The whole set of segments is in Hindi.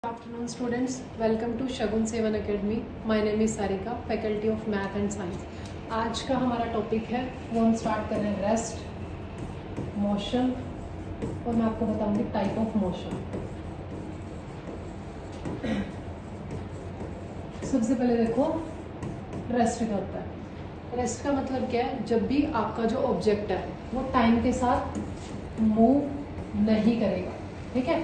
Afternoon students, welcome to Shagun Sevan Academy. My name is Sarika, faculty of Math and Science. आज का हमारा टॉपिक है वो हम स्टार्ट कर रहे हैं रेस्ट, मोशन और मैं आपको बताऊंगी टाइप ऑफ मोशन। सबसे पहले देखो रेस्ट क्या होता है। रेस्ट का मतलब क्या है? जब भी आपका जो ऑब्जेक्ट है वो टाइम के साथ मूव नहीं करेगा, ठीक है,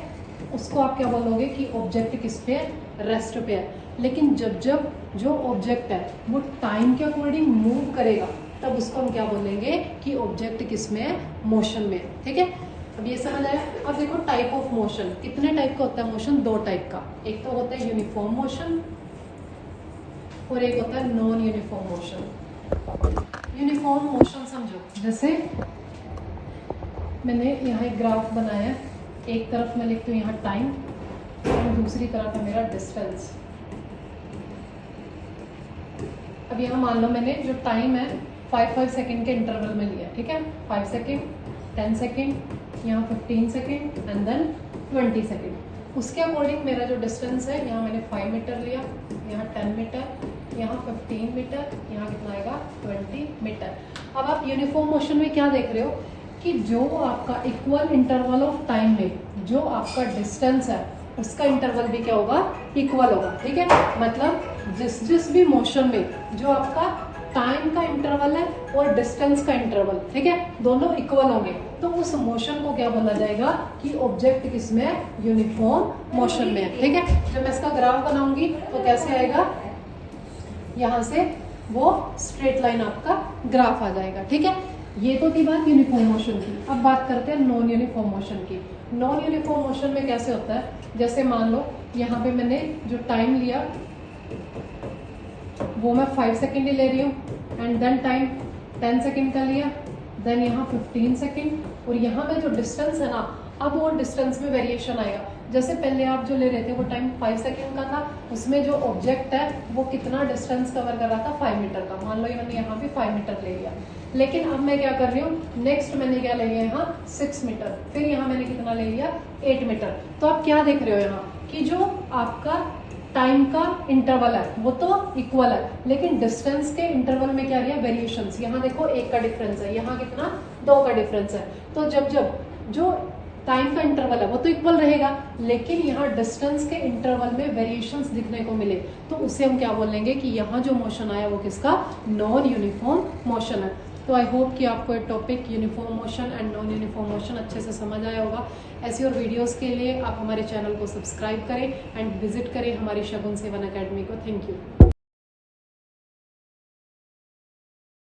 उसको आप क्या बोलोगे कि ऑब्जेक्ट किस पे है? रेस्ट पे है। लेकिन जब जब जो ऑब्जेक्ट है वो टाइम के अकॉर्डिंग मूव करेगा तब उसको हम क्या बोलेंगे कि ऑब्जेक्ट किस में है? मोशन में है, ठीक है। अब ये समझ आया। अब देखो टाइप ऑफ मोशन, कितने टाइप का होता है मोशन? दो टाइप का। एक तो होता है यूनिफॉर्म मोशन और एक होता है non uniform motion. Uniform motion समझो, जैसे मैंने यहाँ एक ग्राफ बनाया है, एक तरफ मैं लिखती हूँ यहाँ टाइम और दूसरी तरफ है मेरा डिस्टेंस। अब यहाँ मान लो मैंने जो टाइम है 5 सेकेंड के इंटरवल में लिया, ठीक है, 5 सेकेंड, 10 सेकेंड, यहाँ 15 सेकेंड एंड देन 20 सेकेंड। उसके अकॉर्डिंग मेरा जो डिस्टेंस है, यहाँ मैंने 5 मीटर लिया, यहाँ 10 मीटर, यहाँ 15 मीटर, यहाँ कितना आएगा 20 मीटर। अब आप यूनिफॉर्म मोशन में क्या देख रहे हो कि जो आपका इक्वल इंटरवल ऑफ टाइम में जो आपका डिस्टेंस है उसका इंटरवल भी क्या होगा? इक्वल होगा, ठीक है। मतलब जिस भी मोशन में जो आपका टाइम का इंटरवल है और डिस्टेंस का इंटरवल, ठीक है, दोनों इक्वल होंगे तो उस मोशन को क्या बोला जाएगा कि ऑब्जेक्ट किसमें है? यूनिफॉर्म मोशन में है, ठीक है। जब मैं इसका ग्राफ बनाऊंगी तो कैसे आएगा? यहाँ से वो स्ट्रेट लाइन आपका ग्राफ आ जाएगा, ठीक है। ये तो थी बात यूनिफॉर्म मोशन की। अब बात करते हैं नॉन यूनिफॉर्म मोशन की। नॉन यूनिफॉर्म मोशन में कैसे होता है? जैसे मान लो यहाँ पे मैंने जो टाइम लिया वो मैं 5 सेकेंड ही ले रही हूँ एंड देन टाइम 10 सेकेंड का लिया, देन यहाँ 15 सेकेंड और यहाँ पे जो डिस्टेंस है ना, अब वो डिस्टेंस में वेरिएशन आएगा। जैसे पहले आप जो ले रहे थे वो टाइम 5 सेकेंड का था, उसमें जो ऑब्जेक्ट है वो कितना डिस्टेंस कवर कर रहा था? 5 मीटर का। मान लो मैंने यहाँ भी 5 मीटर ले लिया, लेकिन अब मैं क्या कर रही हूँ, नेक्स्ट मैंने क्या ले लिया यहाँ 6 मीटर, फिर यहाँ मैंने कितना ले लिया 8 मीटर। तो आप क्या देख रहे हो यहाँ कि जो आपका टाइम का इंटरवल है वो तो इक्वल है, लेकिन डिस्टेंस के इंटरवल में क्या लिया? वेरिएशंस। यहाँ देखो 1 का डिफरेंस है, यहाँ कितना 2 का डिफरेंस है। तो जब जब जो टाइम का इंटरवल है वो तो इक्वल रहेगा, लेकिन यहाँ डिस्टेंस के इंटरवल में वेरिएशंस दिखने को मिले तो उसे हम क्या बोलेंगे कि यहाँ जो मोशन आया वो किसका? नॉन यूनिफॉर्म मोशन है। तो आई होप कि आपको ये topic uniform motion and non uniform motion अच्छे से समझ आया होगा। ऐसी और वीडियोस के लिए आप हमारे चैनल को सब्सक्राइब करें एंड विजिट करें हमारी शगुन सेवन अकेडमी को। Thank you.